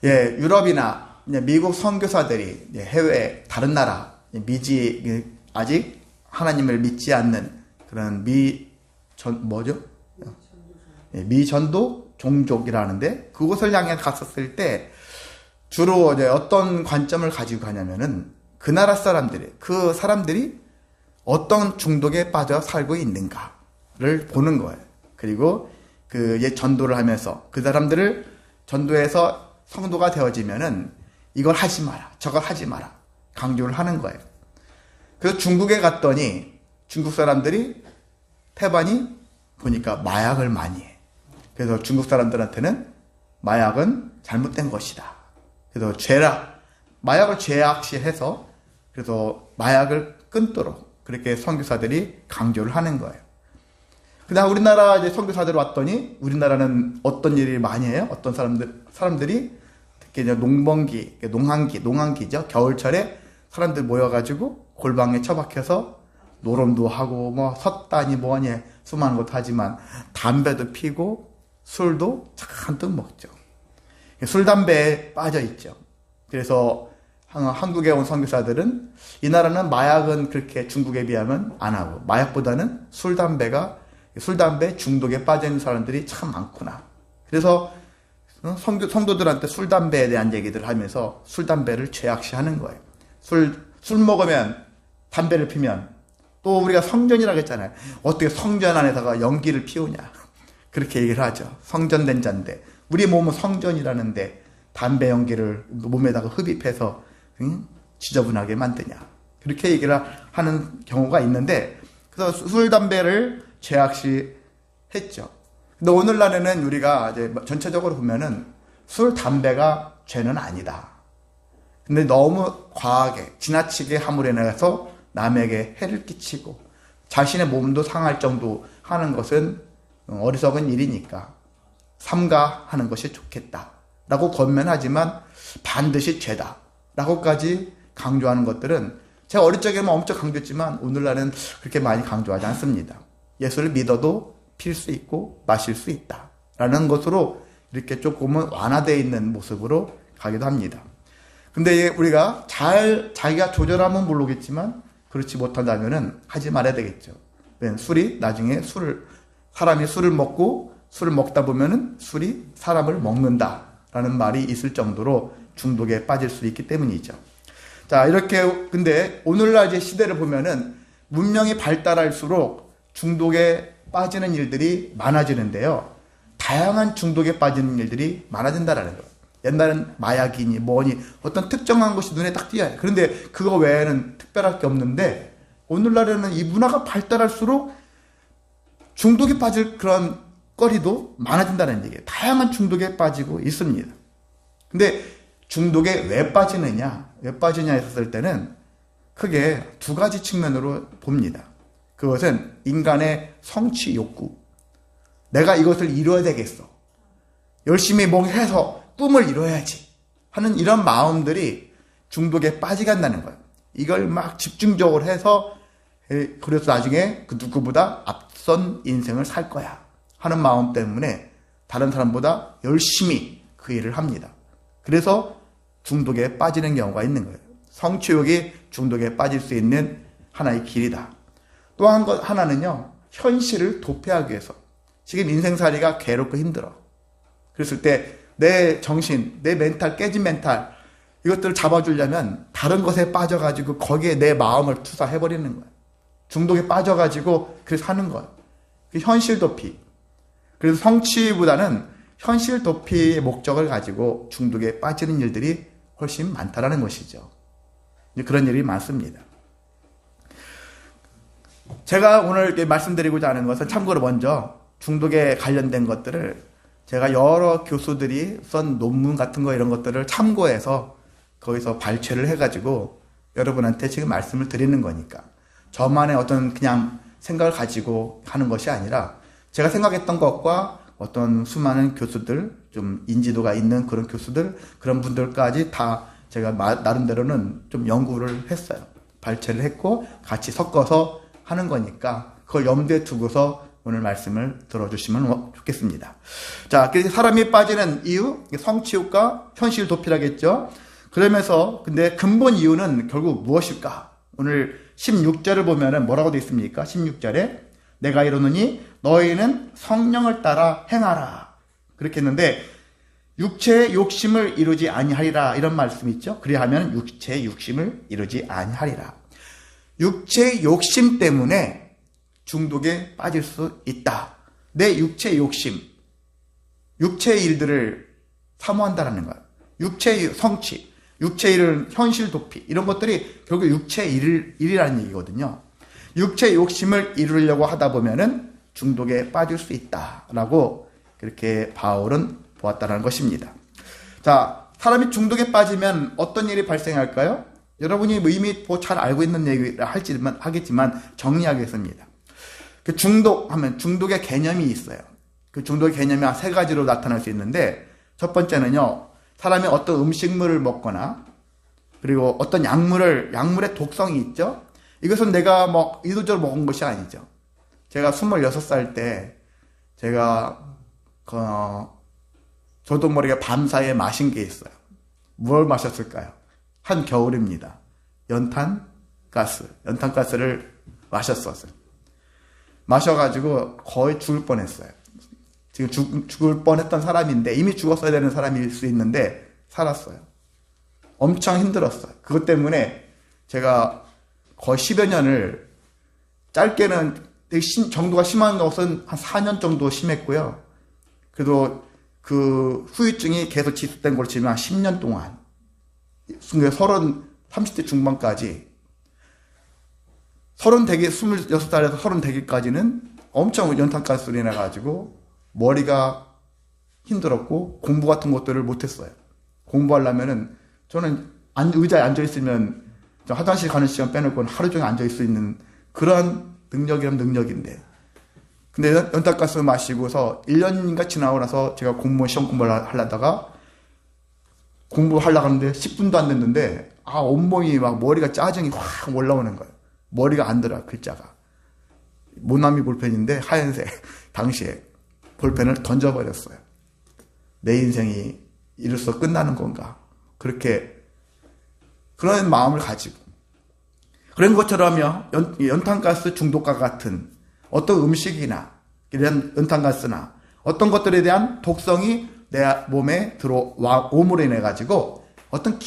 예, 유럽이나 이제 미국 선교사들이 이제 해외 다른 나라 아직 하나님을 믿지 않는 그런 예, 미전도 종족이라는데 그곳을 향해 갔었을 때 주로 이제 어떤 관점을 가지고 가냐면은 그 나라 그 사람들이 어떤 중독에 빠져 살고 있는가를 보는 거예요. 그리고 전도를 하면서 그 사람들을 전도해서 성도가 되어지면은 이걸 하지 마라, 저걸 하지 마라 강조를 하는 거예요. 그래서 중국에 갔더니 중국 사람들이 태반이 보니까 마약을 많이 해. 그래서 중국 사람들한테는 마약은 잘못된 것이다. 그래서 마약을 죄악시해서 그래서 마약을 끊도록 그렇게 선교사들이 강조를 하는 거예요. 그다음 우리나라 이제 선교사들 왔더니 우리나라는 어떤 일을 많이 해요? 어떤 사람들이 특히 이제 농한기죠. 겨울철에 사람들 모여가지고 골방에 처박혀서 노름도 하고 뭐 섰다니 뭐니 수많은 것도 하지만 담배도 피고 술도 잔뜩 먹죠. 술 담배에 빠져 있죠. 그래서 한국에 온 선교사들은 이 나라는 마약은 그렇게 중국에 비하면 안 하고 마약보다는 술 담배 중독에 빠져 있는 사람들이 참 많구나. 그래서 성도들한테 술 담배에 대한 얘기들을 하면서 술 담배를 죄악시하는 거예요. 술 먹으면 담배를 피면 또 우리가 성전이라고 했잖아요. 어떻게 성전 안에다가 연기를 피우냐. 그렇게 얘기를 하죠. 성전된 자인데 우리 몸은 성전이라는데 담배 연기를 몸에다가 흡입해서 지저분하게 만드냐. 그렇게 얘기를 하는 경우가 있는데 그래서 술 담배를 죄악시했죠. 근데 오늘날에는 우리가 이제 전체적으로 보면은 술 담배가 죄는 아니다. 근데 너무 과하게 지나치게 함으로 인해서 남에게 해를 끼치고 자신의 몸도 상할 정도 하는 것은 어리석은 일이니까 삼가하는 것이 좋겠다라고 권면하지만 반드시 죄다라고까지 강조하는 것들은 제가 어릴 적에는 엄청 강조했지만 오늘날은 그렇게 많이 강조하지 않습니다. 예수를 믿어도 필 수 있고 마실 수 있다라는 것으로 이렇게 조금은 완화되어 있는 모습으로 가기도 합니다. 근데 우리가 자기가 조절하면 모르겠지만 그렇지 못한다면은 하지 말아야 되겠죠. 나중에 사람이 술을 먹다 보면은 술이 사람을 먹는다라는 말이 있을 정도로 중독에 빠질 수 있기 때문이죠. 자, 이렇게 근데 오늘날 이제 시대를 보면은 문명이 발달할수록 중독에 빠지는 일들이 많아지는데요. 다양한 중독에 빠지는 일들이 많아진다라는 거예요. 옛날엔 마약이니 뭐니 어떤 특정한 것이 눈에 딱 띄어요. 그런데 그거 외에는 특별할 게 없는데 오늘날에는 이 문화가 발달할수록 중독에 빠질 그런 거리도 많아진다는 얘기예요. 다양한 중독에 빠지고 있습니다. 근데 중독에 왜 빠지느냐 했었을 때는 크게 두 가지 측면으로 봅니다. 그것은 인간의 성취 욕구. 내가 이것을 이루어야 되겠어. 열심히 해서 꿈을 이뤄야지 하는 이런 마음들이 중독에 빠지게 한다는 거예요. 이걸 막 집중적으로 해서 그래서 나중에 그 누구보다 앞선 인생을 살 거야 하는 마음 때문에 다른 사람보다 열심히 그 일을 합니다. 그래서 중독에 빠지는 경우가 있는 거예요. 성취욕이 중독에 빠질 수 있는 하나의 길이다. 또 하나는요, 현실을 도피하기 위해서. 지금 인생살이가 괴롭고 힘들어. 그랬을 때 내 정신, 내 멘탈, 깨진 멘탈 이것들을 잡아주려면 다른 것에 빠져가지고 거기에 내 마음을 투사해버리는 거예요. 중독에 빠져가지고 그래서 하는 거예요. 현실 도피. 그래서 성취보다는 현실 도피의 목적을 가지고 중독에 빠지는 일들이 훨씬 많다라는 것이죠. 그런 일이 많습니다. 제가 오늘 말씀드리고자 하는 것은 참고로 먼저 중독에 관련된 것들을 제가 여러 교수들이 쓴 논문 같은 거 이런 것들을 참고해서 거기서 발췌를 해가지고 여러분한테 지금 말씀을 드리는 거니까 저만의 어떤 그냥 생각을 가지고 하는 것이 아니라 제가 생각했던 것과 어떤 수많은 교수들, 좀 인지도가 있는 그런 교수들, 그런 분들까지 다 제가 나름대로는 좀 연구를 했어요. 발췌를 했고 같이 섞어서 하는 거니까 그걸 염두에 두고서 오늘 말씀을 들어주시면 좋겠습니다. 자, 그래서 사람이 빠지는 이유, 성취욕과 현실 도피라겠죠. 그러면서 근데 근본 이유는 결국 무엇일까? 오늘 16절을 보면은 뭐라고 되어 있습니까? 16절에 내가 이르노니 너희는 성령을 따라 행하라. 그렇게 했는데 육체의 욕심을 이루지 아니하리라 이런 말씀이 있죠. 그리하면 육체의 욕심을 이루지 아니하리라. 육체의 욕심 때문에 중독에 빠질 수 있다. 내 육체의 욕심, 육체의 일들을 사모한다는 거예요. 육체의 성취, 육체의 일은 현실 도피 이런 것들이 결국 육체의 일이라는 얘기거든요. 육체의 욕심을 이루려고 하다 보면은 중독에 빠질 수 있다라고 그렇게 바울은 보았다는 것입니다. 자, 사람이 중독에 빠지면 어떤 일이 발생할까요? 여러분이 이미 잘 알고 있는 얘기를 하겠지만 정리하겠습니다. 그 중독하면 중독의 개념이 있어요. 그 중독의 개념이 한 세 가지로 나타날 수 있는데 첫 번째는요. 사람이 어떤 음식물을 먹거나 그리고 어떤 약물의 독성이 있죠. 이것은 내가 의도적으로 먹은 것이 아니죠. 제가 26살 때 제가 저도 모르게 밤사이에 마신 게 있어요. 뭘 마셨을까요? 한겨울입니다. 연탄가스를 마셨었어요. 마셔가지고 거의 죽을 뻔했어요. 지금 죽을 뻔했던 사람인데 이미 죽었어야 되는 사람일 수 있는데 살았어요. 엄청 힘들었어요. 그것 때문에 제가 거의 10여 년을 짧게는 되게 정도가 심한 것은 한 4년 정도 심했고요. 그래도 그 후유증이 계속 지속된 걸로 치면 한 10년 동안 30대 중반까지 26살에서 30대기까지는 엄청 연탄가스로 인해가지고 머리가 힘들었고 공부 같은 것들을 못했어요. 공부하려면은 저는 의자에 앉아있으면 화장실 가는 시간 빼놓고는 하루 종일 앉아있을 수 있는 그런 능력이란 능력인데 근데 연탄가스 마시고서 1년인가 지나고 나서 제가 공무원 시험 공부를 하려다가 공부하려고 하는데 10분도 안 됐는데 온몸이 머리가 짜증이 확 올라오는 거예요. 머리가 안 들어요. 글자가. 모나미 볼펜인데 하얀색 당시에 볼펜을 던져버렸어요. 내 인생이 이로써 끝나는 건가. 그런 마음을 가지고 그런 것처럼요. 연탄가스 중독과 같은 어떤 음식이나 이런 연탄가스나 어떤 것들에 대한 독성이 내 몸에 들어옴으로 인해 가지고 어떤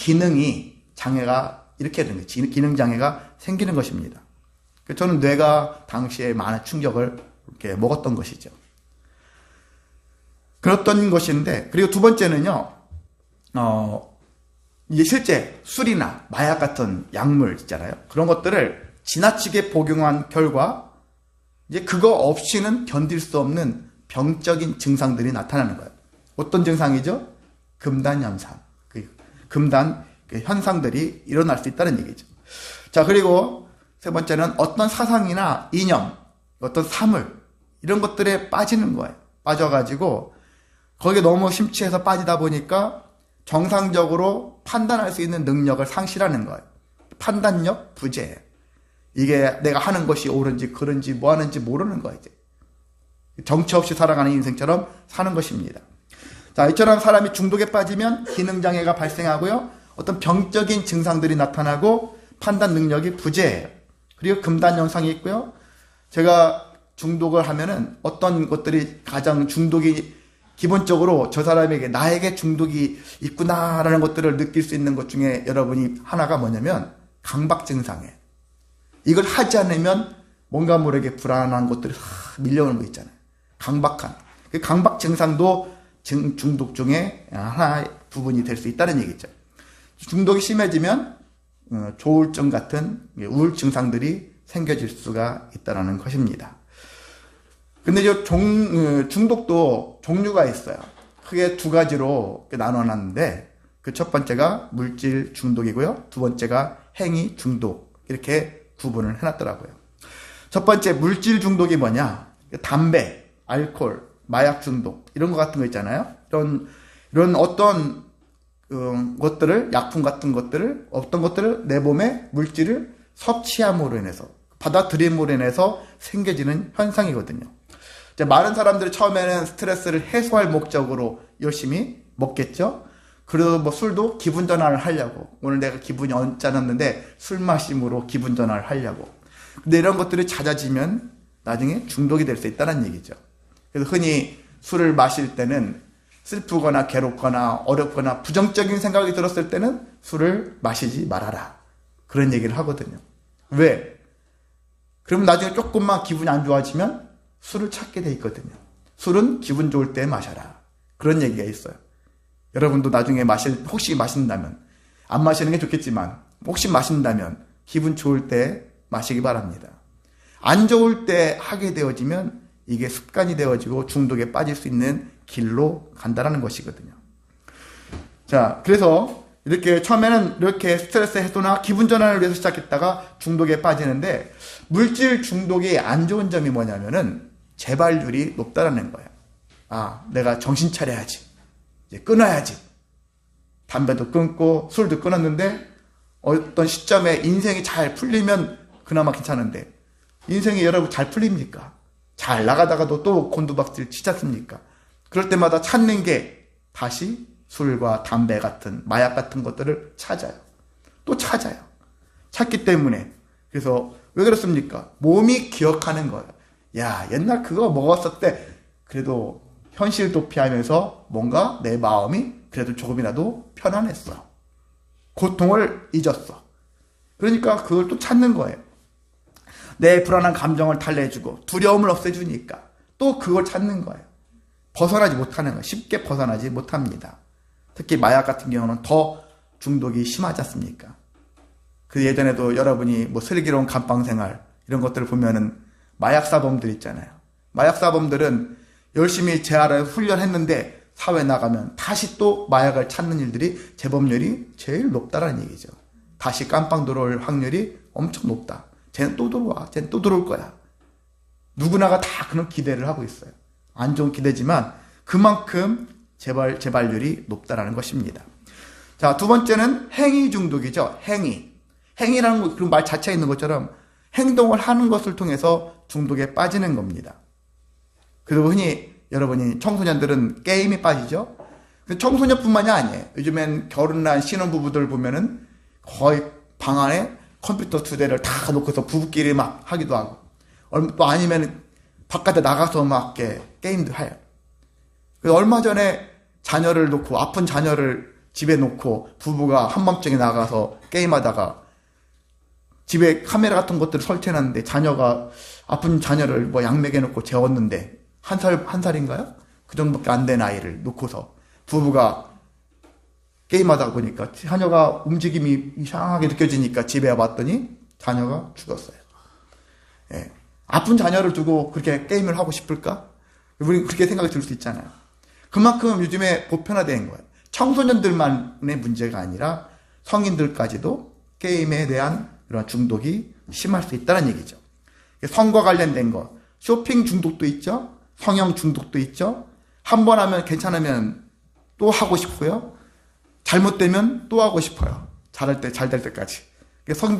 장애가 이렇게 되는 거예요. 기능 장애가 생기는 것입니다. 저는 뇌가 당시에 많은 충격을 이렇게 먹었던 것이죠. 그랬던 것인데 그리고 두 번째는요. 이제 실제 술이나 마약 같은 약물 있잖아요. 그런 것들을 지나치게 복용한 결과 이제 그거 없이는 견딜 수 없는 병적인 증상들이 나타나는 거예요. 어떤 증상이죠? 금단 현상. 금단 현상들이 일어날 수 있다는 얘기죠. 자, 그리고 세 번째는 어떤 사상이나 이념, 어떤 사물 이런 것들에 빠지는 거예요. 빠져가지고 거기에 너무 심취해서 빠지다 보니까 정상적으로 판단할 수 있는 능력을 상실하는 거예요. 판단력 부재. 이게 내가 하는 것이 옳은지 그른지 뭐 하는지 모르는 거예요. 이제. 정처 없이 살아가는 인생처럼 사는 것입니다. 자, 이처럼 사람이 중독에 빠지면 기능장애가 발생하고요. 어떤 병적인 증상들이 나타나고 판단 능력이 부재해요. 그리고 금단 현상이 있고요. 제가 중독을 하면은 어떤 것들이 가장 중독이 기본적으로 저 사람에게 나에게 중독이 있구나라는 것들을 느낄 수 있는 것 중에 여러분이 하나가 뭐냐면 강박 증상이에요. 이걸 하지 않으면 뭔가 모르게 불안한 것들이 밀려오는 거 있잖아요. 강박한. 그 강박 증상도 중독 중에 하나의 부분이 될 수 있다는 얘기죠. 중독이 심해지면 조울증 같은 우울 증상들이 생겨질 수가 있다는 것입니다. 근데 중독도 종류가 있어요. 크게 두 가지로 나눠놨는데 그 첫 번째가 물질 중독이고요. 두 번째가 행위 중독 이렇게 구분을 해놨더라고요. 첫 번째 물질 중독이 뭐냐? 담배, 알코올, 마약 중독 이런 거 같은 거 있잖아요. 이런 어떤 것들을 약품 같은 것들을 어떤 것들을 내 몸에 물질을 섭취함으로 인해서 받아들임으로 인해서 생겨지는 현상이거든요. 이제 많은 사람들이 처음에는 스트레스를 해소할 목적으로 열심히 먹겠죠. 그래도 뭐 술도 기분 전환을 하려고, 오늘 내가 기분이 언짢았는데 술 마심으로 기분 전환을 하려고. 근데 이런 것들이 잦아지면 나중에 중독이 될 수 있다는 얘기죠. 그래서 흔히 술을 마실 때는 슬프거나 괴롭거나 어렵거나 부정적인 생각이 들었을 때는 술을 마시지 말아라, 그런 얘기를 하거든요. 왜? 그러면 나중에 조금만 기분이 안 좋아지면 술을 찾게 돼 있거든요. 술은 기분 좋을 때 마셔라, 그런 얘기가 있어요. 여러분도 나중에 혹시 마신다면, 안 마시는 게 좋겠지만 혹시 마신다면 기분 좋을 때 마시기 바랍니다. 안 좋을 때 하게 되어지면 이게 습관이 되어지고 중독에 빠질 수 있는 길로 간다라는 것이거든요. 자, 그래서 이렇게 처음에는 이렇게 스트레스 해소나 기분 전환을 위해서 시작했다가 중독에 빠지는데, 물질 중독의 안 좋은 점이 뭐냐면은 재발률이 높다라는 거예요. 아, 내가 정신 차려야지, 이제 끊어야지. 담배도 끊고 술도 끊었는데 어떤 시점에 인생이 잘 풀리면 그나마 괜찮은데, 인생이 여러분 잘 풀립니까? 잘 나가다가도 또 곤두박질 치지 않습니까? 그럴 때마다 찾는 게 다시 술과 담배 같은 마약 같은 것들을 찾아요. 또 찾아요. 찾기 때문에. 그래서 왜 그렇습니까? 몸이 기억하는 거예요. 야, 옛날 그거 먹었을 때 그래도 현실 도피하면서 뭔가 내 마음이 그래도 조금이라도 편안했어. 고통을 잊었어. 그러니까 그걸 또 찾는 거예요. 내 불안한 감정을 달래주고 두려움을 없애주니까 또 그걸 찾는 거예요. 벗어나지 못하는 거예요. 쉽게 벗어나지 못합니다. 특히 마약 같은 경우는 더 중독이 심하지 않습니까? 그 예전에도 여러분이 뭐 슬기로운 감방생활 이런 것들을 보면은 마약사범들 있잖아요. 마약사범들은 열심히 재활을 훈련했는데 사회 나가면 다시 또 마약을 찾는 일들이 재범률이 제일 높다라는 얘기죠. 다시 깜빵 들어올 확률이 엄청 높다. 쟤는 또 들어와. 쟤는 또 들어올 거야. 누구나가 다 그런 기대를 하고 있어요. 안 좋은 기대지만 그만큼 재발률이 높다라는 것입니다. 자, 두 번째는 행위 중독이죠. 행위. 행위라는 그런 말 자체에 있는 것처럼 행동을 하는 것을 통해서 중독에 빠지는 겁니다. 그리고 흔히 여러분이 청소년들은 게임에 빠지죠. 청소년뿐만이 아니에요. 요즘엔 결혼한 신혼부부들 보면은 거의 방 안에 컴퓨터 2대를 다 놓고서 부부끼리 막 하기도 하고, 또 아니면 바깥에 나가서 막 게임도 해요. 그래서 얼마 전에 자녀를 놓고, 아픈 자녀를 집에 놓고 부부가 한밤중에 나가서 게임하다가 집에 카메라 같은 것들을 설치해놨는데 자녀가, 아픈 자녀를 뭐 양맥에 놓고 재웠는데 한 살인가요? 그 정도밖에 안 된 아이를 놓고서 부부가 게임하다 보니까 자녀가 움직임이 이상하게 느껴지니까 집에 와봤더니 자녀가 죽었어요. 예. 아픈 자녀를 두고 그렇게 게임을 하고 싶을까? 우리 그렇게 생각이 들 수 있잖아요. 그만큼 요즘에 보편화된 거예요. 청소년들만의 문제가 아니라 성인들까지도 게임에 대한 그런 중독이 심할 수 있다는 얘기죠. 성과 관련된 거, 쇼핑 중독도 있죠. 성형 중독도 있죠. 한 번 하면 괜찮으면 또 하고 싶고요. 잘못되면 또 하고 싶어요. 잘 될 때까지.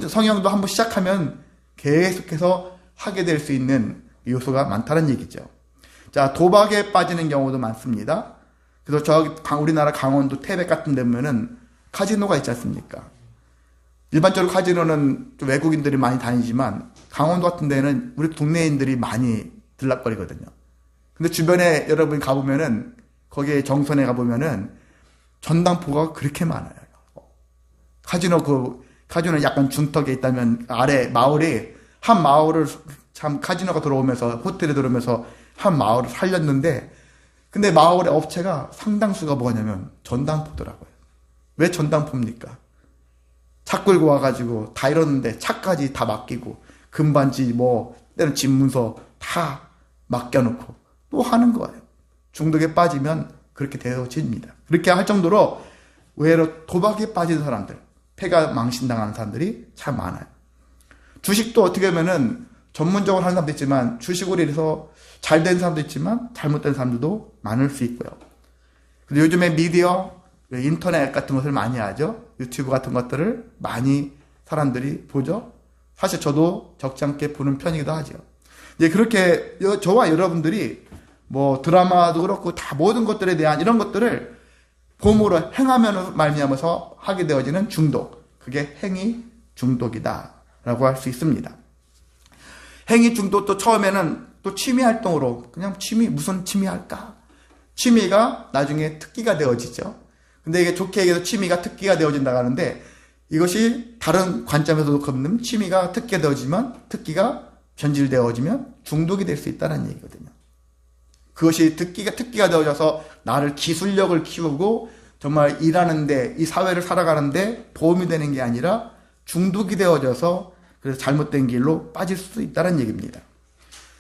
성형도 한번 시작하면 계속해서 하게 될 수 있는 요소가 많다는 얘기죠. 자, 도박에 빠지는 경우도 많습니다. 그래서 우리나라 강원도 태백 같은 데 보면은 카지노가 있지 않습니까? 일반적으로 카지노는 좀 외국인들이 많이 다니지만 강원도 같은 데는 우리 동네인들이 많이 들락거리거든요. 근데 주변에 여러분이 가보면은, 거기에 정선에 가보면은 전당포가 그렇게 많아요. 카지노는 약간 중턱에 있다면 아래 마을이, 한 마을을 참 카지노가 들어오면서, 호텔에 들어오면서 한 마을을 살렸는데, 근데 마을의 업체가 상당수가 뭐냐면 전당포더라고요. 왜 전당포입니까? 차 끌고 와가지고 다 이러는데 차까지 다 맡기고, 금반지 때는 집문서 다 맡겨놓고 또 하는 거예요. 중독에 빠지면 그렇게 되어집니다. 그렇게 할 정도로 의외로 도박에 빠진 사람들, 패가 망신당하는 사람들이 참 많아요. 주식도 어떻게 보면은 전문적으로 하는 사람도 있지만, 주식으로 해서 잘 된 사람도 있지만 잘못된 사람들도 많을 수 있고요. 근데 요즘에 미디어, 인터넷 같은 것을 많이 하죠. 유튜브 같은 것들을 많이 사람들이 보죠. 사실 저도 적지 않게 보는 편이기도 하죠. 이제 그렇게 저와 여러분들이 뭐 드라마도 그렇고 다 모든 것들에 대한 이런 것들을 봄으로 행하면 말미암아서 하게 되어지는 중독. 그게 행위 중독이다라고 할 수 있습니다. 행위 중독도 처음에는 또 취미 활동으로 그냥 무슨 취미 할까? 취미가 나중에 특기가 되어지죠. 근데 이게 좋게 얘기해서 취미가 특기가 되어진다고 하는데 이것이 다른 관점에서도 보면 취미가 특기가 되어지면 특기가 변질되어지면 중독이 될 수 있다는 얘기거든요. 그것이 특기가 되어져서 나를 기술력을 키우고 정말 일하는데 이 사회를 살아가는데 도움이 되는 게 아니라 중독이 되어져서 그래서 잘못된 길로 빠질 수도 있다는 얘기입니다.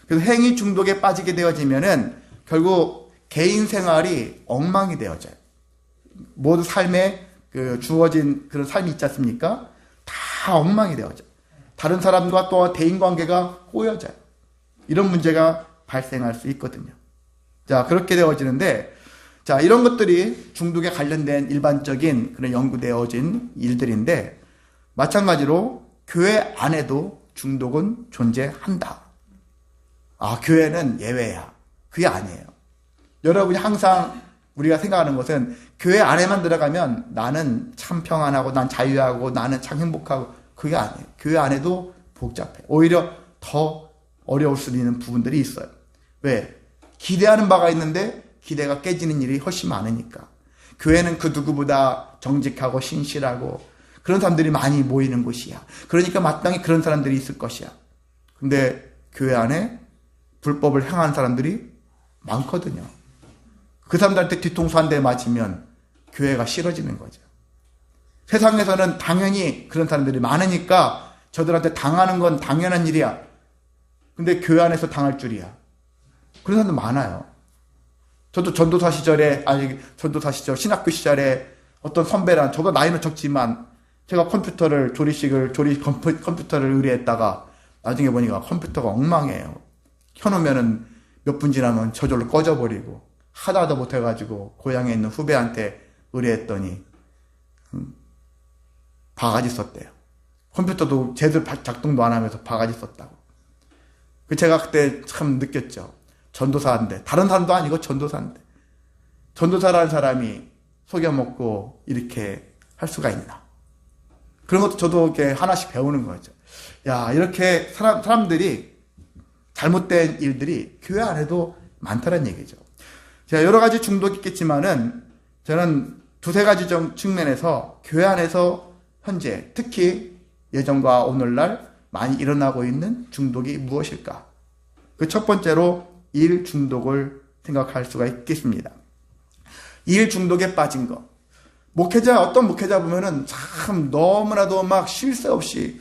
그래서 행위 중독에 빠지게 되어지면은 결국 개인 생활이 엉망이 되어져요. 모두 삶에 주어진 그런 삶이 있지 않습니까? 다 엉망이 되어져요. 다른 사람과 또 대인관계가 꼬여져요. 이런 문제가 발생할 수 있거든요. 자, 그렇게 되어지는데, 자, 이런 것들이 중독에 관련된 일반적인 그런 연구되어진 일들인데, 마찬가지로 교회 안에도 중독은 존재한다. 아, 교회는 예외야. 그게 아니에요. 여러분이 항상 우리가 생각하는 것은 교회 안에만 들어가면 나는 참 평안하고 난 자유하고 나는 참 행복하고 그게 아니에요. 교회 안에도 복잡해. 오히려 더 어려울 수 있는 부분들이 있어요. 왜? 기대하는 바가 있는데 기대가 깨지는 일이 훨씬 많으니까. 교회는 그 누구보다 정직하고 신실하고 그런 사람들이 많이 모이는 곳이야. 그러니까 마땅히 그런 사람들이 있을 것이야. 근데 교회 안에 불법을 행하는 사람들이 많거든요. 그 사람들한테 뒤통수 한 대 맞으면 교회가 싫어지는 거죠. 세상에서는 당연히 그런 사람들이 많으니까 저들한테 당하는 건 당연한 일이야. 근데 교회 안에서 당할 줄이야. 그런 사람도 많아요. 저도 전도사 시절, 신학교 시절에 어떤 선배랑, 저도 나이는 적지만 제가 컴퓨터를, 컴퓨터를 의뢰했다가 나중에 보니까 컴퓨터가 엉망이에요. 켜놓으면은 몇 분 지나면 저절로 꺼져버리고 하다도 못해가지고 고향에 있는 후배한테 의뢰했더니 바가지 썼대요. 컴퓨터도 제대로 작동도 안 하면서 바가지 썼다고. 제가 그때 참 느꼈죠. 전도사인데, 다른 사람도 아니고 전도사인데, 전도사라는 사람이 속여먹고 이렇게 할 수가 있나. 그런 것도 저도 이렇게 하나씩 배우는 거죠. 야, 이렇게 사람들이 잘못된 일들이 교회 안에도 많다는 얘기죠. 제가 여러 가지 중독이 있겠지만은 저는 두세 가지 측면에서 교회 안에서 현재 특히 예전과 오늘날 많이 일어나고 있는 중독이 무엇일까? 그 첫 번째로 일 중독을 생각할 수가 있겠습니다. 일 중독에 빠진 것. 어떤 목회자 보면은 참 너무나도 막 쉴 새 없이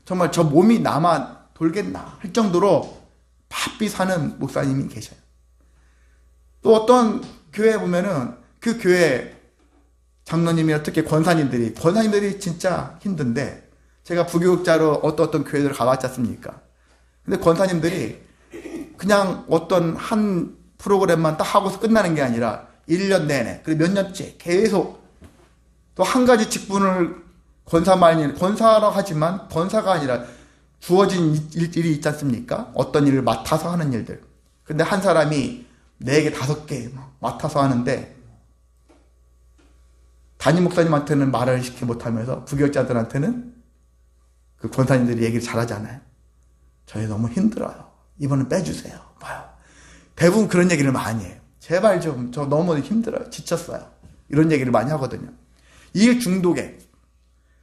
정말 저 몸이 나만 돌겠나 할 정도로 바삐 사는 목사님이 계셔요. 또 어떤 교회에 보면은 그 교회 장로님이나 특히 권사님들이 진짜 힘든데 제가 부교육자로 어떤 교회들을 가봤지 않습니까? 근데 권사님들이 그냥 어떤 한 프로그램만 딱 하고서 끝나는 게 아니라 1년 내내, 그리고 몇 년째 계속 또 한 가지 직분을 권사라고 하지만 권사가 아니라 주어진 일이 있지 않습니까? 어떤 일을 맡아서 하는 일들. 근데 한 사람이 4개, 5개 맡아서 하는데 담임 목사님한테는 말을 시키지 못하면서 부교육자들한테는 그 권사님들이 얘기를 잘하잖아요. 저희 너무 힘들어요. 이번엔 빼주세요. 봐요. 대부분 그런 얘기를 많이 해요. 제발 좀, 저 너무 힘들어요. 지쳤어요. 이런 얘기를 많이 하거든요. 일 중독에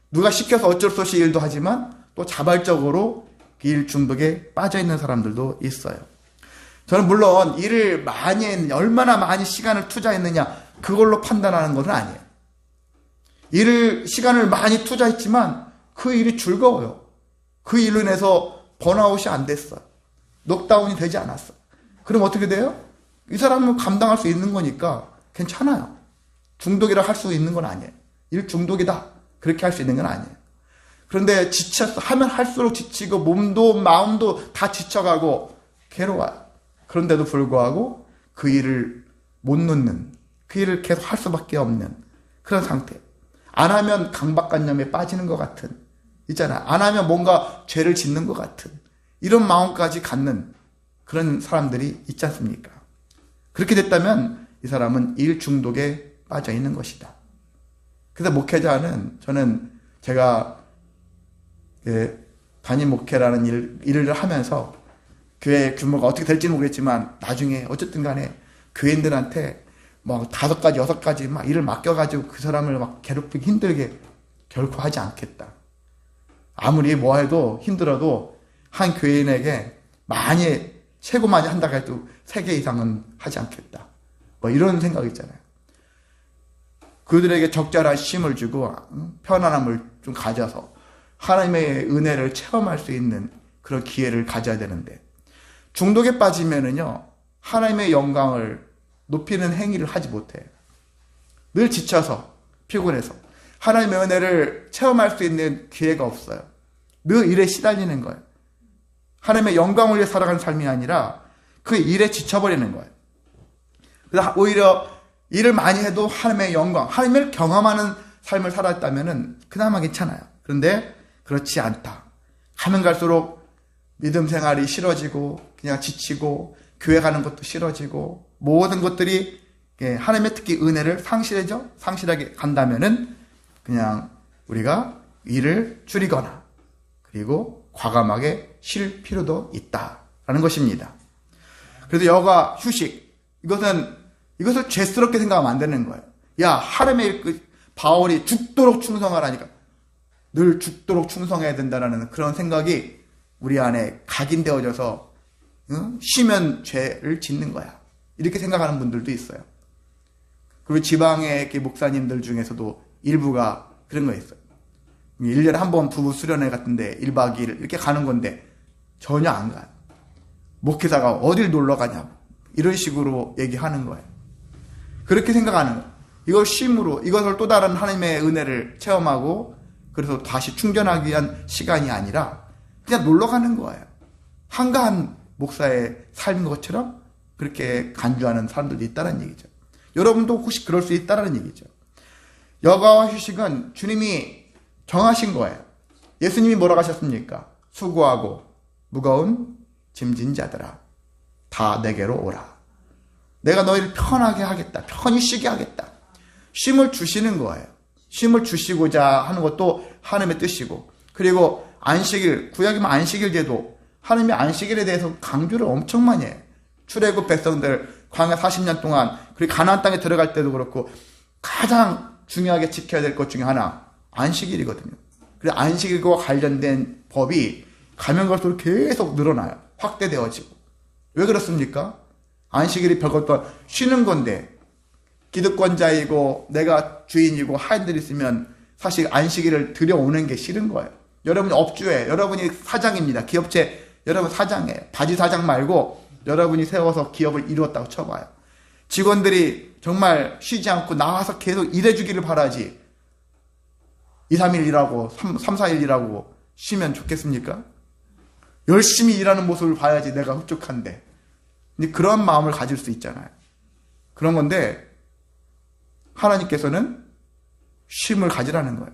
누가 시켜서 어쩔 수 없이 일도 하지만 또 자발적으로 일 중독에 빠져있는 사람들도 있어요. 저는 물론 일을 많이 했느냐, 얼마나 많이 시간을 투자했느냐 그걸로 판단하는 것은 아니에요. 시간을 많이 투자했지만 그 일이 즐거워요. 그 일로 인해서 번아웃이 안 됐어요. 녹다운이 되지 않았어. 그럼 어떻게 돼요? 이 사람은 감당할 수 있는 거니까 괜찮아요. 중독이라 할 수 있는 건 아니에요. 일 중독이다. 그렇게 할 수 있는 건 아니에요. 그런데 하면 할수록 지치고 몸도 마음도 다 지쳐가고 괴로워요. 그런데도 불구하고 그 일을 못 놓는, 그 일을 계속 할 수밖에 없는 그런 상태. 안 하면 강박관념에 빠지는 것 같은, 있잖아요. 안 하면 뭔가 죄를 짓는 것 같은 이런 마음까지 갖는 그런 사람들이 있지 않습니까? 그렇게 됐다면 이 사람은 일 중독에 빠져 있는 것이다. 그래서 목회자는 저는 제가 단임 목회라는 일을 하면서 교회 규모가 어떻게 될지는 모르겠지만 나중에 어쨌든 간에 교인들한테 막 5가지, 6가지 막 일을 맡겨가지고 그 사람을 막 괴롭히기 힘들게 결코 하지 않겠다. 아무리 뭐 해도 힘들어도 한 교인에게 최고 많이 한다고 해도 3개 이상은 하지 않겠다. 뭐 이런 생각이 있잖아요. 그들에게 적절한 쉼을 주고 편안함을 좀 가져서 하나님의 은혜를 체험할 수 있는 그런 기회를 가져야 되는데 중독에 빠지면은요 하나님의 영광을 높이는 행위를 하지 못해요. 늘 지쳐서 피곤해서 하나님의 은혜를 체험할 수 있는 기회가 없어요. 늘 일에 시달리는 거예요. 하나님의 영광을 위해 살아가는 삶이 아니라 그 일에 지쳐버리는 거예요. 그래서 오히려 일을 많이 해도 하나님의 영광, 하나님을 경험하는 삶을 살았다면 그나마 괜찮아요. 그런데 그렇지 않다. 가면 갈수록 믿음 생활이 싫어지고 그냥 지치고 교회 가는 것도 싫어지고 모든 것들이 하나님의 특히 은혜를 상실하게 간다면은 그냥 우리가 일을 줄이거나 그리고 과감하게 쉴 필요도 있다라는 것입니다. 그래서 여가 휴식 이것을 죄스럽게 생각하면 안 되는 거예요. 야, 하나님의 바울이 죽도록 충성하라니까 늘 죽도록 충성해야 된다는 그런 생각이 우리 안에 각인되어져서 쉬면 죄를 짓는 거야. 이렇게 생각하는 분들도 있어요. 그리고 지방의 목사님들 중에서도 일부가 그런 거 있어요. 1년에 한 번 부부 수련회 같은데 1박 2일 이렇게 가는 건데 전혀 안 가요. 목회자가 어딜 놀러 가냐고 이런 식으로 얘기하는 거예요. 그렇게 생각하는 거예요. 이걸 쉼으로 이것을 또 다른 하나님의 은혜를 체험하고 그래서 다시 충전하기 위한 시간이 아니라 그냥 놀러 가는 거예요. 한가한 목사의 삶인 것처럼 그렇게 간주하는 사람들도 있다는 얘기죠. 여러분도 혹시 그럴 수 있다는 얘기죠. 여가와 휴식은 주님이 정하신 거예요. 예수님이 뭐라고 하셨습니까? 수고하고 무거운 짐진 자들아 다 내게로 오라. 내가 너희를 편하게 하겠다. 편히 쉬게 하겠다. 쉼을 주시는 거예요. 쉼을 주시고자 하는 것도 하나님의 뜻이고 그리고 안식일, 구약이면 안식일 제도 하나님의 안식일에 대해서 강조를 엄청 많이 해요. 출애굽 백성들 광야 40년 동안 그리고 가나안 땅에 들어갈 때도 그렇고 가장 중요하게 지켜야 될 것 중에 하나 안식일이거든요. 그래서 안식일과 관련된 법이 가면 갈수록 계속 늘어나요. 확대되어지고. 왜 그렇습니까? 안식일이 별것도 쉬는 건데 기득권자이고 내가 주인이고 하인들이 있으면 사실 안식일을 들여오는 게 싫은 거예요. 여러분이 업주에 여러분이 사장입니다. 기업체 여러분 사장이에요. 바지 사장 말고 여러분이 세워서 기업을 이루었다고 쳐봐요. 직원들이 정말 쉬지 않고 나와서 계속 일해주기를 바라지 2, 3일 일하고 3, 4일 일하고 쉬면 좋겠습니까? 열심히 일하는 모습을 봐야지 내가 흡족한데. 근데 그런 마음을 가질 수 있잖아요. 그런 건데 하나님께서는 쉼을 가지라는 거예요.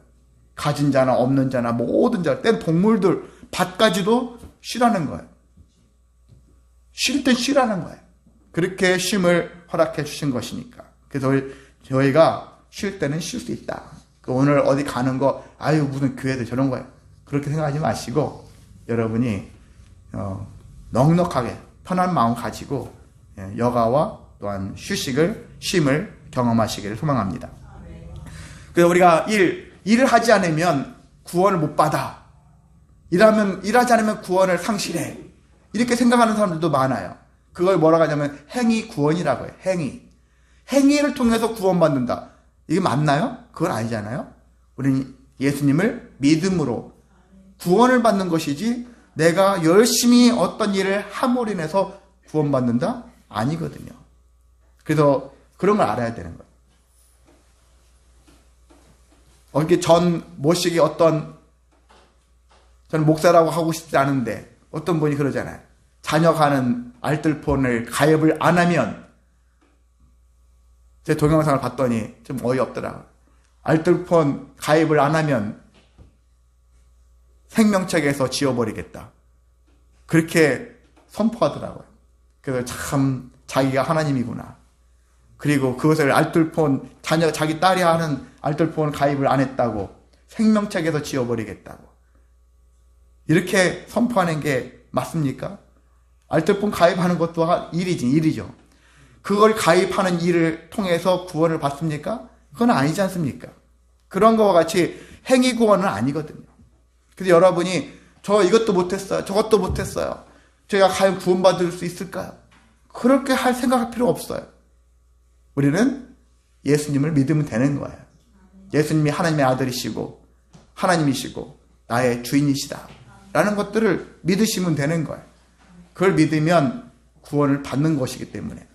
가진 자나 없는 자나 모든 자, 땐 동물들, 밭까지도 쉬라는 거예요. 쉴 땐 쉬라는 거예요. 그렇게 쉼을 허락해 주신 것이니까. 그래서 저희가 쉴 때는 쉴 수 있다. 오늘 어디 가는 거, 아유, 무슨 교회도 저런 거예요. 그렇게 생각하지 마시고, 여러분이, 넉넉하게, 편한 마음 가지고, 여가와 또한 쉼을 경험하시기를 소망합니다. 그래서 우리가 일을 하지 않으면 구원을 못 받아. 일하지 않으면 구원을 상실해. 이렇게 생각하는 사람들도 많아요. 그걸 뭐라고 하냐면 행위 구원이라고 해요. 행위를 통해서 구원받는다. 이게 맞나요? 그건 아니잖아요. 우리는 예수님을 믿음으로 구원을 받는 것이지 내가 열심히 어떤 일을 함으로 인해서 구원받는다? 아니거든요. 그래서 그런 걸 알아야 되는 거예요. 이렇게 전 모식이 저는 목사라고 하고 싶지 않은데 어떤 분이 그러잖아요. 자녀가 하는 알뜰폰을 가입을 안 하면 제 동영상을 봤더니 좀 어이없더라고요. 알뜰폰 가입을 안 하면 생명책에서 지워버리겠다. 그렇게 선포하더라고요. 그래서 참 자기가 하나님이구나. 그리고 그것을 알뜰폰 자기 딸이 하는 알뜰폰 가입을 안 했다고 생명책에서 지워버리겠다고 이렇게 선포하는 게 맞습니까? 알뜰폰 가입하는 것도 일이죠. 그걸 가입하는 일을 통해서 구원을 받습니까? 그건 아니지 않습니까? 그런 거와 같이 행위 구원은 아니거든요. 그래서 여러분이 저 이것도 못했어요. 저것도 못했어요. 제가 과연 구원받을 수 있을까요? 그렇게 생각할 필요 없어요. 우리는 예수님을 믿으면 되는 거예요. 예수님이 하나님의 아들이시고 하나님이시고 나의 주인이시다 라는 것들을 믿으시면 되는 거예요. 그걸 믿으면 구원을 받는 것이기 때문에.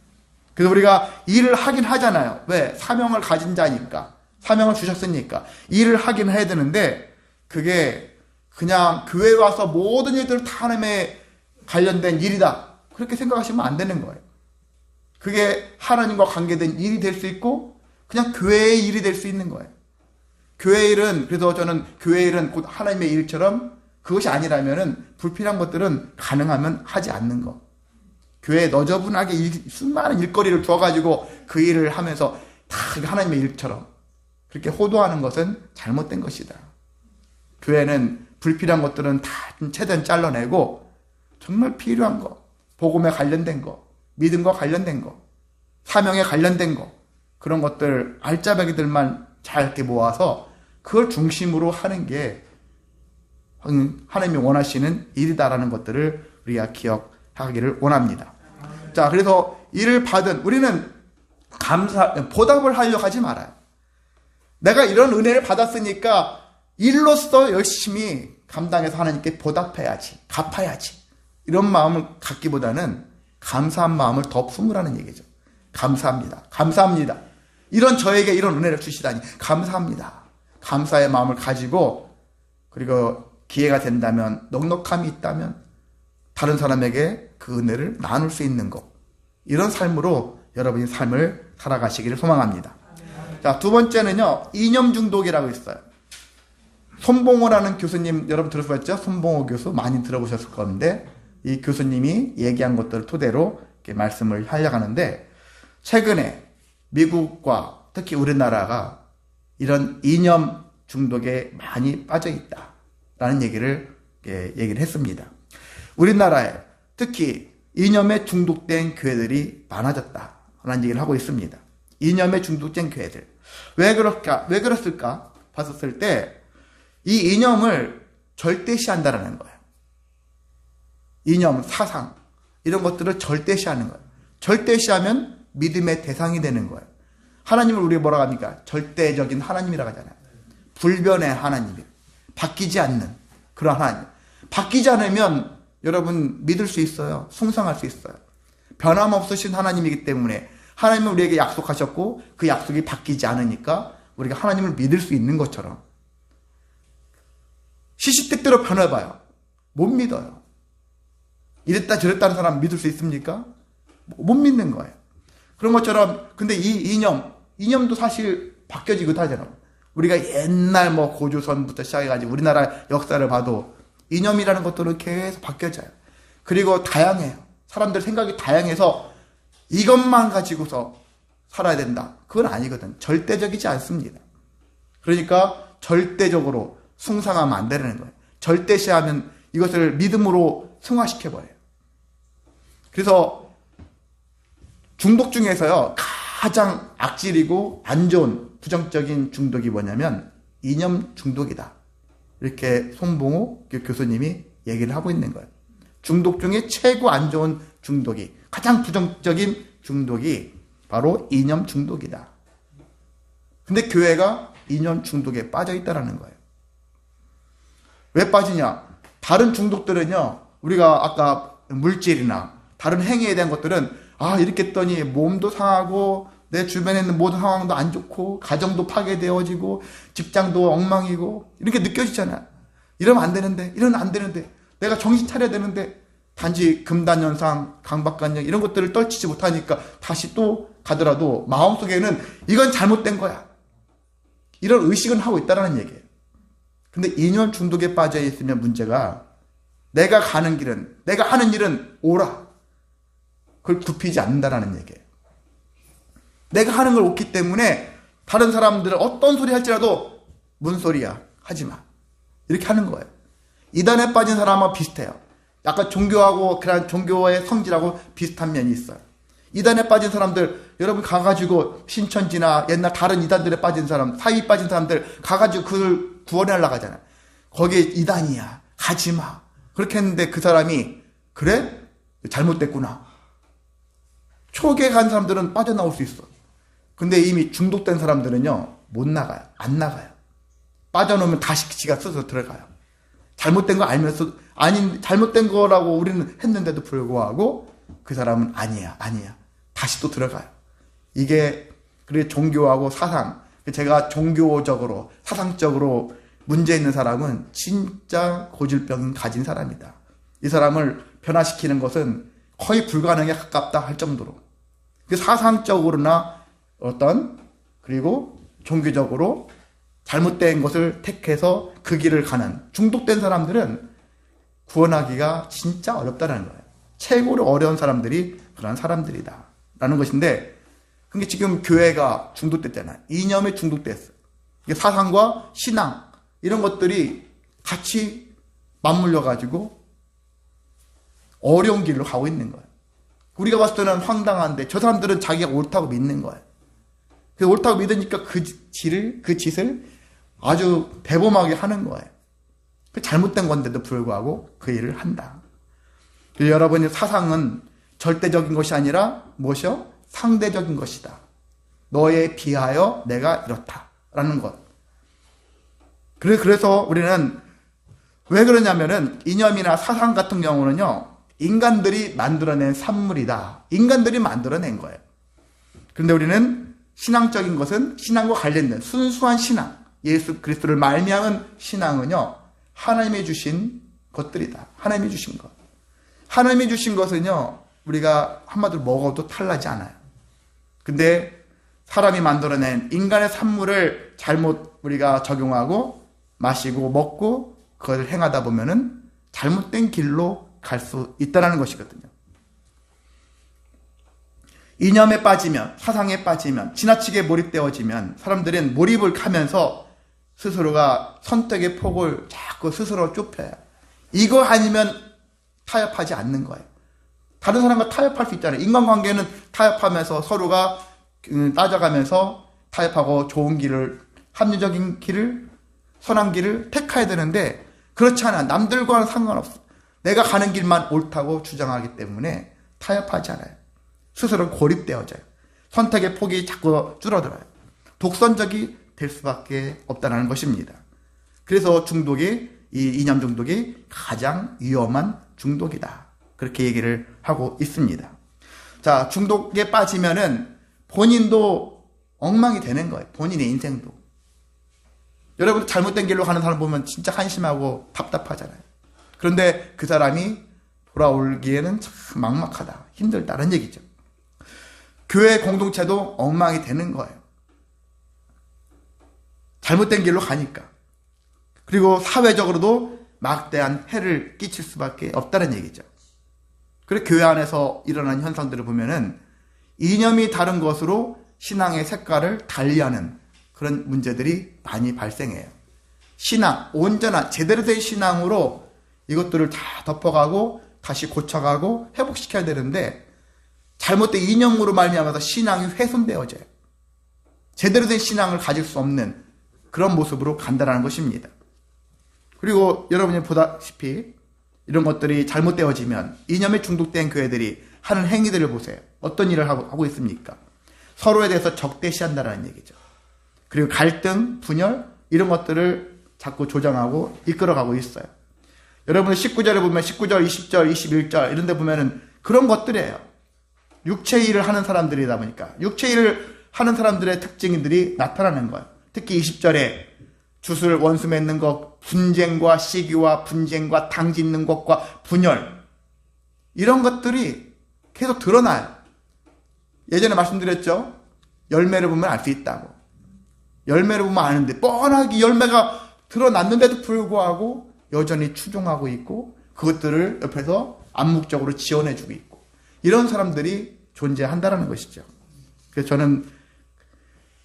그래서 우리가 일을 하긴 하잖아요. 왜? 사명을 가진 자니까. 사명을 주셨으니까. 일을 하긴 해야 되는데 그게 그냥 교회에 와서 모든 일들 다 하나님에 관련된 일이다. 그렇게 생각하시면 안 되는 거예요. 그게 하나님과 관계된 일이 될 수 있고 그냥 교회의 일이 될 수 있는 거예요. 교회 일은, 그래서 저는 교회 일은 곧 하나님의 일처럼 그것이 아니라면은 불필요한 것들은 가능하면 하지 않는 거. 교회에 너저분하게 수많은 일거리를 두어가지고 그 일을 하면서 다 하나님의 일처럼 그렇게 호도하는 것은 잘못된 것이다. 교회는 불필요한 것들은 다 최대한 잘라내고 정말 필요한 거, 복음에 관련된 거, 믿음과 관련된 거, 사명에 관련된 거, 그런 것들 알짜배기들만 잘 이렇게 모아서 그걸 중심으로 하는 게 하나님이 원하시는 일이다라는 것들을 우리가 기억하기를 원합니다. 자, 그래서 일을 받은 우리는 보답을 하려고 하지 말아요. 내가 이런 은혜를 받았으니까 일로서 열심히 감당해서 하나님께 보답해야지, 갚아야지. 이런 마음을 갖기보다는 감사한 마음을 더 품으라는 얘기죠. 감사합니다. 감사합니다. 저에게 이런 은혜를 주시다니 감사합니다. 감사의 마음을 가지고 그리고 기회가 된다면 넉넉함이 있다면 다른 사람에게 그 은혜를 나눌 수 있는 것, 이런 삶으로 여러분이 삶을 살아가시기를 소망합니다. 자, 두 번째는요, 이념 중독이라고 있어요. 손봉호라는 교수님, 여러분 들어보셨죠? 손봉호 교수 많이 들어보셨을 건데 이 교수님이 얘기한 것들을 토대로 이렇게 말씀을 하려고 하는데, 최근에 미국과 특히 우리나라가 이런 이념 중독에 많이 빠져 있다라는 얘기를 했습니다. 우리나라에 특히 이념에 중독된 교회들이 많아졌다라는 얘기를 하고 있습니다. 이념에 중독된 교회들. 왜 그랬을까? 봤었을 때 이 이념을 절대시한다라는 거예요. 이념, 사상 이런 것들을 절대시하는 거예요. 절대시하면 믿음의 대상이 되는 거예요. 하나님을 우리가 뭐라고 합니까? 절대적인 하나님이라고 하잖아요. 불변의 하나님이에요. 바뀌지 않는 그런 하나님. 바뀌지 않으면 여러분 믿을 수 있어요. 숭상할 수 있어요. 변함없으신 하나님이기 때문에 하나님은 우리에게 약속하셨고 그 약속이 바뀌지 않으니까 우리가 하나님을 믿을 수 있는 것처럼 시시때때로 변해봐요. 못 믿어요. 이랬다 저랬다는 사람 믿을 수 있습니까? 못 믿는 거예요. 그런 것처럼 근데 이 이념도 사실 바뀌어지기도 하잖아요. 우리가 옛날 고조선부터 시작해가지고 우리나라 역사를 봐도 이념이라는 것들은 계속 바뀌어져요. 그리고 다양해요. 사람들 생각이 다양해서 이것만 가지고서 살아야 된다. 그건 아니거든. 절대적이지 않습니다. 그러니까 절대적으로 숭상하면 안 되는 거예요. 절대시하면 이것을 믿음으로 승화시켜버려요. 그래서 중독 중에서요, 가장 악질이고 안 좋은 부정적인 중독이 뭐냐면 이념 중독이다. 이렇게 손봉호 교수님이 얘기를 하고 있는 거예요. 중독 중에 최고 안 좋은 중독이, 가장 부정적인 중독이 바로 이념 중독이다. 근데 교회가 이념 중독에 빠져 있다는 거예요. 왜 빠지냐? 다른 중독들은요, 우리가 아까 물질이나 다른 행위에 대한 것들은 이렇게 했더니 몸도 상하고 내 주변에 있는 모든 상황도 안 좋고 가정도 파괴되어지고 직장도 엉망이고 이렇게 느껴지잖아요. 이러면 안 되는데, 이러면 안 되는데, 내가 정신 차려야 되는데 단지 금단현상, 강박관념 이런 것들을 떨치지 못하니까 다시 또 가더라도 마음속에는 이건 잘못된 거야. 이런 의식은 하고 있다는 얘기예요. 근데 이념 중독에 빠져 있으면 문제가 내가 가는 길은, 내가 하는 일은 옳아. 그걸 굽히지 않는다라는 얘기예요. 내가 하는 걸 옳기 때문에 다른 사람들은 어떤 소리 할지라도 뭔 소리야 하지 마. 이렇게 하는 거예요. 이단에 빠진 사람은 비슷해요. 약간 종교하고 그런 종교의 성질하고 비슷한 면이 있어요. 이단에 빠진 사람들, 여러분 가가지고 신천지나 옛날 다른 이단들에 빠진 사람, 사이 빠진 사람들 가가지고 그걸 구원해 하려고 하잖아요. 거기에 이단이야. 가지 마. 그렇게 했는데 그 사람이 그래? 잘못됐구나. 초기에 간 사람들은 빠져나올 수 있어. 근데 이미 중독된 사람들은요, 못 나가요. 안 나가요. 빠져놓으면 다시 지가 스스로 들어가요. 잘못된 거 알면서, 잘못된 거라고 우리는 했는데도 불구하고 그 사람은 아니야. 다시 또 들어가요. 이게, 그리고 종교하고 사상, 제가 종교적으로, 사상적으로 문제 있는 사람은 진짜 고질병 가진 사람이다. 이 사람을 변화시키는 것은 거의 불가능에 가깝다 할 정도로. 그 사상적으로나 그리고 종교적으로 잘못된 것을 택해서 그 길을 가는 중독된 사람들은 구원하기가 진짜 어렵다는 거예요. 최고로 어려운 사람들이 그런 사람들이다 라는 것인데, 그게 지금 교회가 중독됐잖아요. 이념에 중독됐어요. 이게 사상과 신앙 이런 것들이 같이 맞물려 가지고 어려운 길로 가고 있는 거예요. 우리가 봤을 때는 황당한데 저 사람들은 자기가 옳다고 믿는 거예요. 그 옳다고 믿으니까 그 짓을 아주 대범하게 하는 거예요. 그 잘못된 건데도 불구하고 그 일을 한다. 여러분의 사상은 절대적인 것이 아니라 무엇이요? 상대적인 것이다. 너에 비하여 내가 이렇다라는 것. 그래서 우리는 왜 그러냐면은 이념이나 사상 같은 경우는요, 인간들이 만들어낸 산물이다. 인간들이 만들어낸 거예요. 그런데 우리는 신앙적인 것은 신앙과 관련된 순수한 신앙, 예수 그리스도를 말미암은 신앙은요, 하나님이 주신 것들이다. 하나님이 주신 것. 하나님이 주신 것은요, 우리가 한마디로 먹어도 탈나지 않아요. 근데 사람이 만들어낸 인간의 산물을 잘못 우리가 적용하고 마시고 먹고 그것을 행하다 보면은 잘못된 길로 갈 수 있다는 것이거든요. 이념에 빠지면, 사상에 빠지면, 지나치게 몰입되어지면 사람들은 몰입을 하면서 스스로가 선택의 폭을 자꾸 스스로 좁혀요. 이거 아니면 타협하지 않는 거예요. 다른 사람과 타협할 수 있잖아요. 인간관계는 타협하면서 서로가 따져가면서 타협하고 좋은 길을, 합리적인 길을, 선한 길을 택해야 되는데 그렇지 않아. 남들과는 상관없어. 내가 가는 길만 옳다고 주장하기 때문에 타협하지 않아요. 스스로 고립되어져요. 선택의 폭이 자꾸 줄어들어요. 독선적이 될 수밖에 없다는 것입니다. 그래서 이 이념 중독이 가장 위험한 중독이다. 그렇게 얘기를 하고 있습니다. 자, 중독에 빠지면은 본인도 엉망이 되는 거예요. 본인의 인생도. 여러분 잘못된 길로 가는 사람 보면 진짜 한심하고 답답하잖아요. 그런데 그 사람이 돌아오기에는 참 막막하다, 힘들다는 얘기죠. 교회 공동체도 엉망이 되는 거예요. 잘못된 길로 가니까. 그리고 사회적으로도 막대한 해를 끼칠 수밖에 없다는 얘기죠. 그래서 교회 안에서 일어나는 현상들을 보면은 이념이 다른 것으로 신앙의 색깔을 달리하는 그런 문제들이 많이 발생해요. 신앙, 온전한 제대로 된 신앙으로 이것들을 다 덮어가고 다시 고쳐가고 회복시켜야 되는데 잘못된 이념으로 말미암아서 신앙이 훼손되어져요. 제대로 된 신앙을 가질 수 없는 그런 모습으로 간다는 것입니다. 그리고 여러분이 보다시피 이런 것들이 잘못되어지면 이념에 중독된 교회들이 하는 행위들을 보세요. 어떤 일을 하고 있습니까? 서로에 대해서 적대시한다는 얘기죠. 그리고 갈등, 분열 이런 것들을 자꾸 조장하고 이끌어가고 있어요. 여러분 19절에 보면 19절, 20절, 21절 이런 데 보면은 그런 것들이에요. 육체 일을 하는 사람들이다 보니까 육체 일을 하는 사람들의 특징들이 나타나는 거예요. 특히 20절에 주 원수 맺는 것, 분쟁과 시기와 분쟁과 당 짓는 것과 분열 이런 것들이 계속 드러나요. 예전에 말씀드렸죠. 열매를 보면 알 수 있다고. 열매를 보면 아는데 뻔하게 열매가 드러났는데도 불구하고 여전히 추종하고 있고 그것들을 옆에서 암묵적으로 지원해주고 있고 이런 사람들이 존재한다라는 것이죠. 그래서 저는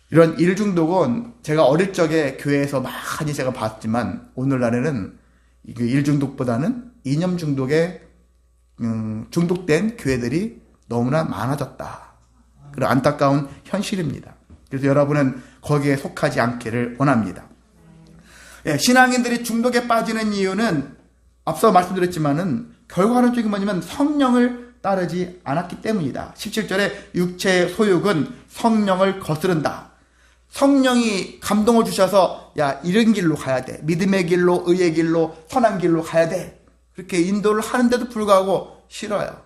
이런 일 중독은 제가 어릴 적에 교회에서 많이 제가 봤지만 오늘날에는 일 중독보다는 이념 중독에 중독된 교회들이 너무나 많아졌다. 그런 안타까운 현실입니다. 그래서 여러분은 거기에 속하지 않기를 원합니다. 예, 신앙인들이 중독에 빠지는 이유는 앞서 말씀드렸지만은 결과론적인 뭐냐면 성령을 따르지 않았기 때문이다. 17절에 육체의 소욕은 성령을 거스른다. 성령이 감동을 주셔서 야 이런 길로 가야 돼. 믿음의 길로 의의 길로 선한 길로 가야 돼. 그렇게 인도를 하는데도 불구하고 싫어요.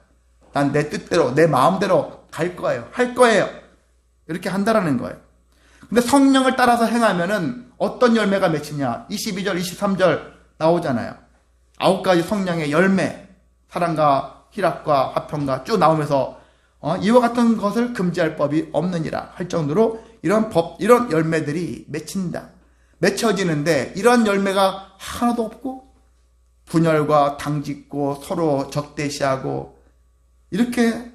난 내 뜻대로 내 마음대로 갈 거예요. 할 거예요. 이렇게 한다라는 거예요. 근데 성령을 따라서 행하면은 어떤 열매가 맺히냐. 22절 23절 나오잖아요. 9가지 성령의 열매, 사랑과 희락과 화평과 쭉 나오면서 이와 같은 것을 금지할 법이 없느니라 할 정도로 이런 열매들이 맺혀지는데 이런 열매가 하나도 없고 분열과 당짓고 서로 적대시하고 이렇게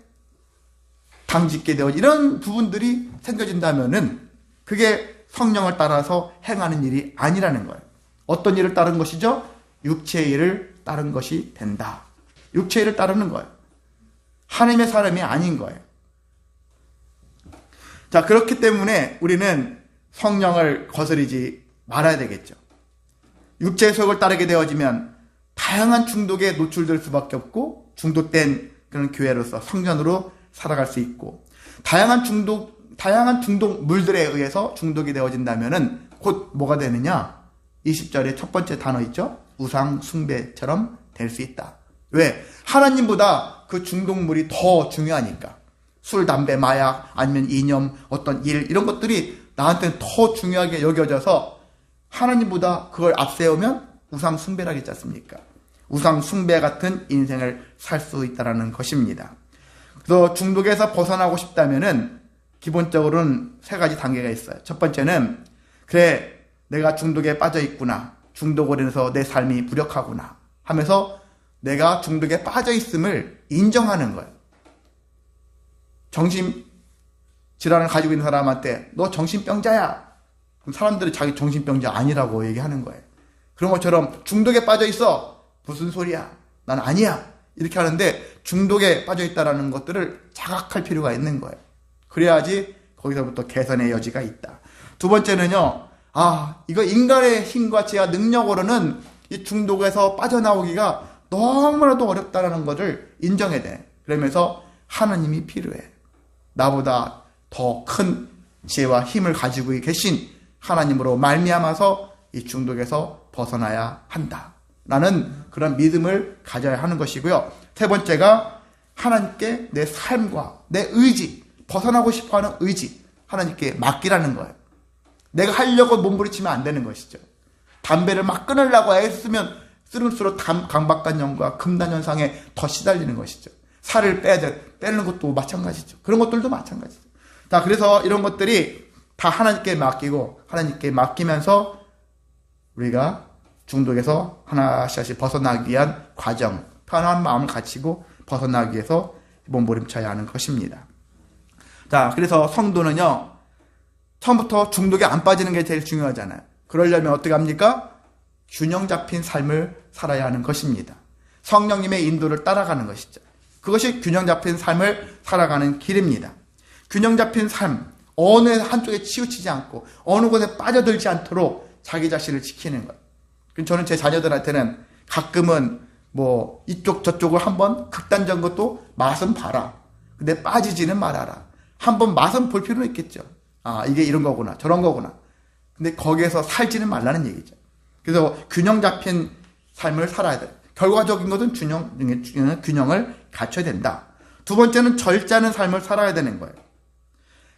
당짓게 되어 이런 부분들이 생겨진다면은 그게 성령을 따라서 행하는 일이 아니라는 거예요. 어떤 일을 따른 것이죠? 육체의 일을 따른 것이 된다. 육체의 일을 따르는 거예요. 하나님의 사람이 아닌 거예요. 자, 그렇기 때문에 우리는 성령을 거스르지 말아야 되겠죠. 육체의 소욕을 따르게 되어지면 다양한 중독에 노출될 수밖에 없고 중독된 그런 교회로서 성전으로 살아갈 수 있고 다양한 중독물들에 의해서 중독이 되어진다면은 곧 뭐가 되느냐? 20절에 첫 번째 단어 있죠? 우상 숭배처럼 될 수 있다. 왜? 하나님보다 그 중독물이 더 중요하니까. 술, 담배, 마약, 아니면 이념, 어떤 일, 이런 것들이 나한테는 더 중요하게 여겨져서 하나님보다 그걸 앞세우면 우상 숭배라고 했지 않습니까? 우상 숭배 같은 인생을 살 수 있다는 것입니다. 그래서 중독에서 벗어나고 싶다면은 기본적으로는 3가지 단계가 있어요. 첫 번째는 그래 내가 중독에 빠져 있구나. 중독으로 인해서 내 삶이 무력하구나 하면서 내가 중독에 빠져 있음을 인정하는 거예요. 정신질환을 가지고 있는 사람한테 너 정신병자야. 그럼 사람들이 자기 정신병자 아니라고 얘기하는 거예요. 그런 것처럼 중독에 빠져 있어. 무슨 소리야. 난 아니야. 이렇게 하는데 중독에 빠져 있다는 것들을 자각할 필요가 있는 거예요. 그래야지 거기서부터 개선의 여지가 있다. 두 번째는요. 이거 인간의 힘과 지혜와 능력으로는 이 중독에서 빠져나오기가 너무나도 어렵다는 것을 인정해야 돼. 그러면서 하나님이 필요해. 나보다 더 큰 지혜와 힘을 가지고 계신 하나님으로 말미암아서 이 중독에서 벗어나야 한다. 라는 그런 믿음을 가져야 하는 것이고요. 3번째가 하나님께 내 삶과 내 의지, 벗어나고 싶어하는 의지, 하나님께 맡기라는 거예요. 내가 하려고 몸부림치면 안 되는 것이죠. 담배를 막 끊으려고 애쓰면 쓸수록 강박관념과 금단현상에 더 시달리는 것이죠. 살을 빼는 것도 마찬가지죠. 그런 것들도 마찬가지죠. 자, 그래서 이런 것들이 다 하나님께 맡기고 하나님께 맡기면서 우리가 중독에서 하나씩 벗어나기 위한 과정, 편한 마음을 갖추고 벗어나기 위해서 몸부림쳐야 하는 것입니다. 자, 그래서 성도는요, 처음부터 중독에 안 빠지는 게 제일 중요하잖아요. 그러려면 어떻게 합니까? 균형 잡힌 삶을 살아야 하는 것입니다. 성령님의 인도를 따라가는 것이죠. 그것이 균형 잡힌 삶을 살아가는 길입니다. 균형 잡힌 삶, 어느 한쪽에 치우치지 않고 어느 곳에 빠져들지 않도록 자기 자신을 지키는 것. 저는 제 자녀들한테는 가끔은 뭐 이쪽 저쪽을 한번 극단적인 것도 맛은 봐라. 근데 빠지지는 말아라. 한번 맛은 볼 필요는 있겠죠. 이게 이런 거구나 저런 거구나. 근데 거기에서 살지는 말라는 얘기죠. 그래서 균형 잡힌 삶을 살아야 돼. 결과적인 것은 균형을 갖춰야 된다. 두 번째는 절제하는 삶을 살아야 되는 거예요.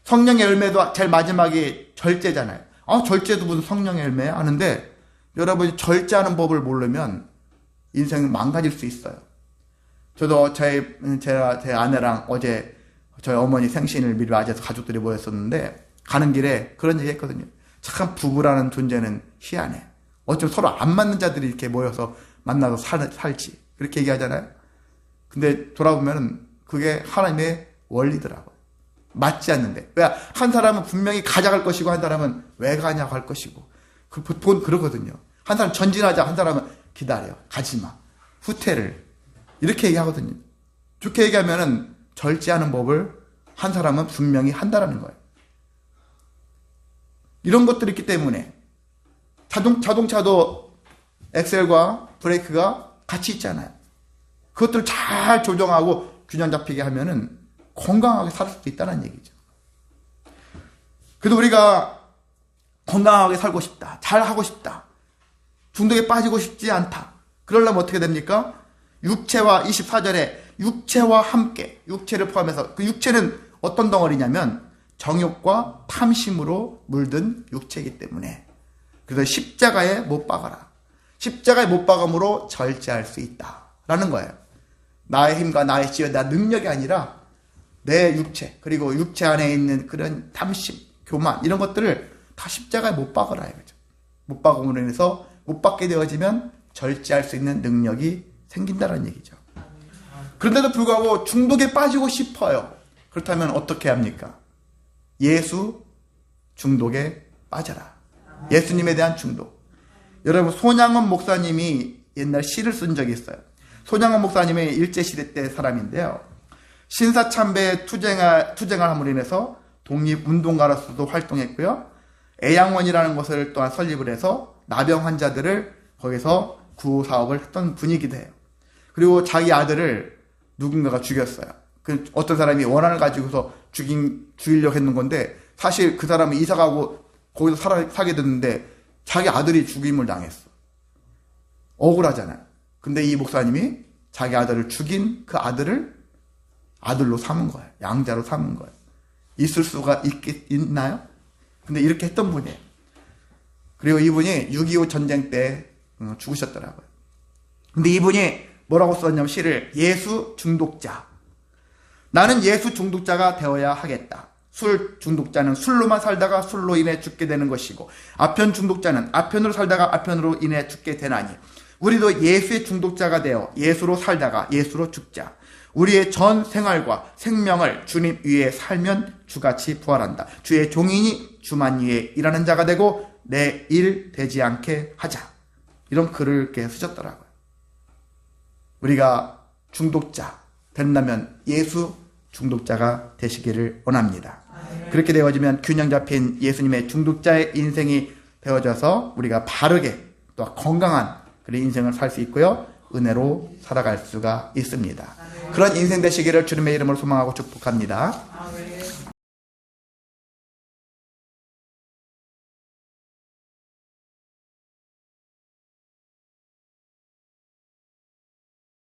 성령의 열매도 제일 마지막이 절제잖아요. 절제도 무슨 성령의 열매야 하는데 여러분이 절제하는 법을 모르면 인생은 망가질 수 있어요. 저도 제 아내랑 어제 저희 어머니 생신을 미리 맞이해서 가족들이 모였었는데 가는 길에 그런 얘기 했거든요. 참 부부라는 존재는 희한해. 어쩜 서로 안 맞는 자들이 이렇게 모여서 만나서 살지. 그렇게 얘기하잖아요. 근데 돌아보면 그게 하나님의 원리더라고요. 맞지 않는데. 왜? 한 사람은 분명히 가져갈 것이고 한 사람은 왜 가냐고 할 것이고. 보통 그러거든요. 한 사람 전진하자, 한 사람은 기다려, 가지마, 후퇴를 이렇게 얘기하거든요. 좋게 얘기하면은 절제하는 법을 한 사람은 분명히 한다라는 거예요. 이런 것들이 있기 때문에 자동차도 엑셀과 브레이크가 같이 있잖아요. 그것들을 잘 조정하고 균형 잡히게 하면은 건강하게 살 수 있다는 얘기죠. 그래도 우리가 건강하게 살고 싶다, 잘 하고 싶다, 중독에 빠지고 싶지 않다, 그러려면 어떻게 됩니까? 육체와 24절에 육체와 함께, 육체를 포함해서, 그 육체는 어떤 덩어리냐면 정욕과 탐심으로 물든 육체이기 때문에, 그래서 십자가에 못 박아라. 십자가에 못 박음으로 절제할 수 있다라는 거예요. 나의 힘과 나의 지혜, 나 능력이 아니라 내 육체, 그리고 육체 안에 있는 그런 탐심, 교만, 이런 것들을 다 십자가에 못 박으라 이거죠. 못 박음으로 인해서 못 박게 되어지면 절제할 수 있는 능력이 생긴다는 얘기죠. 그런데도 불구하고 중독에 빠지고 싶어요. 그렇다면 어떻게 합니까? 예수 중독에 빠져라. 예수님에 대한 중독. 여러분, 손양원 목사님이 옛날 시를 쓴 적이 있어요. 손양원 목사님이 일제시대 때 사람인데요. 신사참배에 투쟁을 함으로 인해서 독립운동가로서도 활동했고요. 애양원이라는 것을 또한 설립을 해서 나병 환자들을 거기서 구호 사업을 했던 분이기도 해요. 그리고 자기 아들을 누군가가 죽였어요. 그 어떤 사람이 원한을 가지고서 죽이려고 했는 건데, 사실 그 사람은 이사가고 거기서 살게 됐는데 자기 아들이 죽임을 당했어. 억울하잖아요. 근데 이 목사님이 자기 아들을 죽인 그 아들을 아들로 삼은 거예요. 양자로 삼은 거예요. 있을 수가 있나요? 근데 이렇게 했던 분이에요. 그리고 이분이 6.25 전쟁 때 죽으셨더라고요. 근데 이분이 뭐라고 썼냐면 시를, 예수 중독자. 나는 예수 중독자가 되어야 하겠다. 술 중독자는 술로만 살다가 술로 인해 죽게 되는 것이고, 아편 중독자는 아편으로 살다가 아편으로 인해 죽게 되나니, 우리도 예수의 중독자가 되어 예수로 살다가 예수로 죽자. 우리의 전 생활과 생명을 주님 위에 살면 주같이 부활한다. 주의 종이니 주만 위에 일하는 자가 되고 내 일 되지 않게 하자. 이런 글을 이렇게 쓰셨더라고요. 우리가 중독자 된다면 예수 중독자가 되시기를 원합니다. 그렇게 되어지면 균형 잡힌 예수님의 중독자의 인생이 되어져서 우리가 바르게 또 건강한 그런 인생을 살 수 있고요. 은혜로 살아갈 수가 있습니다. 그런 인생 되시기를 주님의 이름으로 소망하고 축복합니다.